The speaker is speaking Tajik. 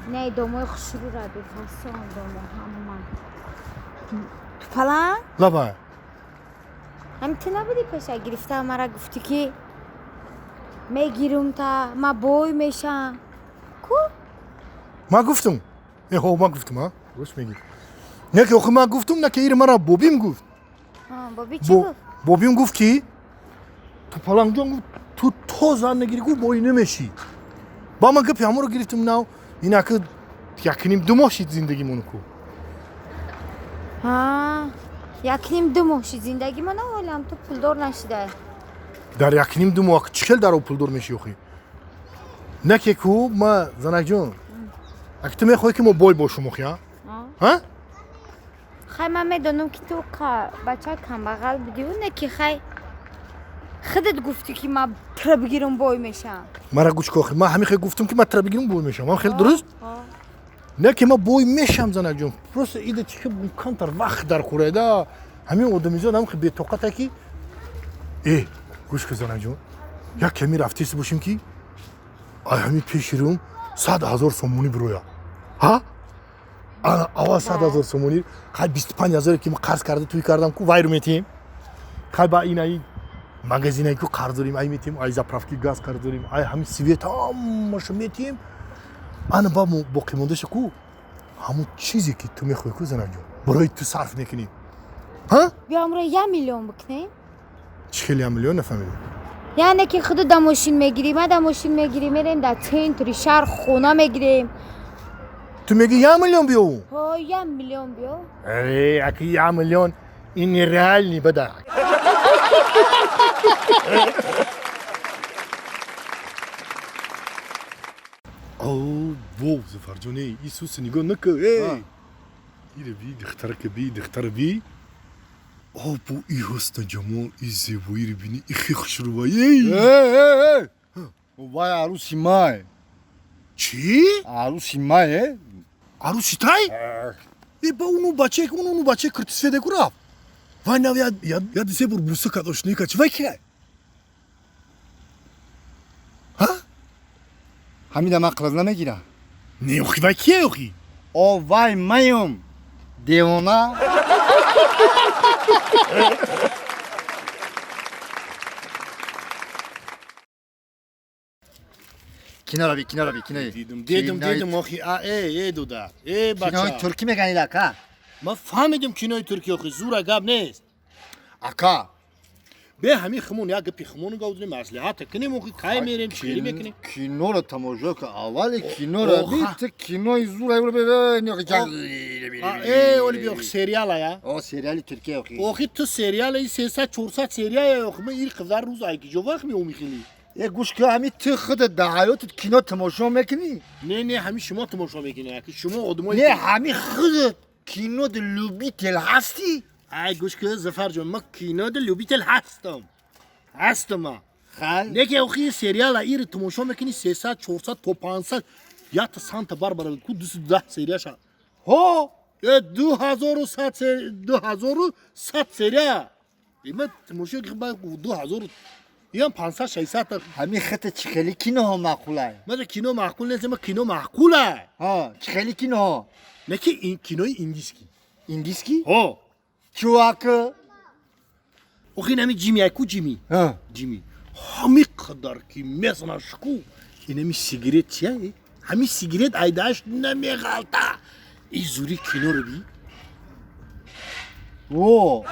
نه دامای خشرو را دو فصل داما همه تو پلنگ؟ لبا همین تو نبودی پشه گرفته مرا گفتی که میگیرم تا ما بوی میشم کو؟ ما گفتم ما گفتم ها روش میگی نه که ما گفتم نه که ایر مرا بوبیم گفت بابی چی گفت؟ بوبیم گفت که تو پلنگ جان تو زن نگیری گفت بوی نمیشی با من گفت همون رو گرفتم ناو اینا که یکنیم دو ماه زندگی مونو کو یکنیم دو ماه زندگی من اولم تو پولدار نشده در یکنیم دو ماه چکل در او پولدار میشی اخی نه که کو ما زنک جون اگه تو میخوای که ما بای باشم اخی ها خیلی من میدونم که تو بچه کم بغل بودی و نه که خیلی خودت گفتی که ما تر بگیرم بای میشم مرا گوش کن ما همین خیلی گفتم که ما تر بگیرم بای میشم خیلی درست نه که ما بای میشم زنک جون پروس ایده چی که کم تر وقت در خوره دا همین آدمیزاد هم خیلی بی‌طاقته کی گوش کن زنک جون یک کمی رفتیس باشیم کی همین پیش روم 100,000 سومونی برویا ها آواز 100,000 سومونی خیلی 25,000 که ما قرض کرده توی کردم کو وای رو میتیم خیلی با اینایی مغازینایی که قرض داریم ای میتیم ای زاپرافکی گاز قرض داریم ای همین سویت همش میتیم انا با قیمتش کو همون چیزی که تو میخوای کو زنک جون برای تو صرف میکنی ها بیام رو 1 میلیون بکنیم چه 1 میلیون نفهمیدم یعنی که خود در ماشین میگیریم ما در ماشین میگیریم میریم در سنتری شهر خونه میگیریم تو میگی 1 میلیون بیو 1 میلیون بیو اکی 1 میلیون این ریال نی بده او زفر جونی ایسوس نگاه نکه ایره بی دختر بی بو ای حسن جمال ای زیبایی رو بینی ای خیلی خوش رو بایی وای عروسی ماه چی؟ عروسی ماه عروسی تای؟ ای با اونو بچه کرتیس فیده کراب وای نو یاد دیسه بر بوسه کداش نیکا چی وای که؟ ها؟ همین دم قرض نمیگیره نه اوخی وای کیه اوخی؟ او وای مایم دیوانه کنار بی دیدم اوخی ای دودا ای کنار بچه ترکی میگنی لکه ما فهمیدم کنای ترکی اوخی زور گاب نیست اکا به همین خمون یا گپی خمون گاودنی مصلحت کنیم اوخی کای میریم چیلی میکنیم کینو رو تماشا که اول کینو رو بیت کینوی زور ایو ببین اولی بیا اوخی سریال یا او سریالی ترکیه اوخی تو سریال ای 300-400 سریال اوخی من این قدر روز ای که جو وقت میخونی یه گوش که همین تو خود در حیاتت کینو تماشا میکنی نه همین شما تماشا میکنی که شما آدمای نه همین خودت کینو د لوبیتل هستی ای گوش که زفر جان ما کینو د لوبیتل هستم خال نه که اوخی سریال ای تماشا میکنی 300-400 تا 500 یا تا سانت باربرا کو 210 سریال شد هو 2100 سریال ایمت تماشا که با 2000 یا 500-600 همین خط چخلی کینو ها معقوله ما کینو معقول نیست ما کینو معقوله ها چخلی کینو ها نه که این کینوی ایندیسکی ایندیسکی ها چواک اوخی نمی جیمی کو جیمی ها جیمی همی قدر که مثلا شکو این همی سیگریت چیه همی سیگریت ایداش نمی غلطه ای زوری کینو رو بی او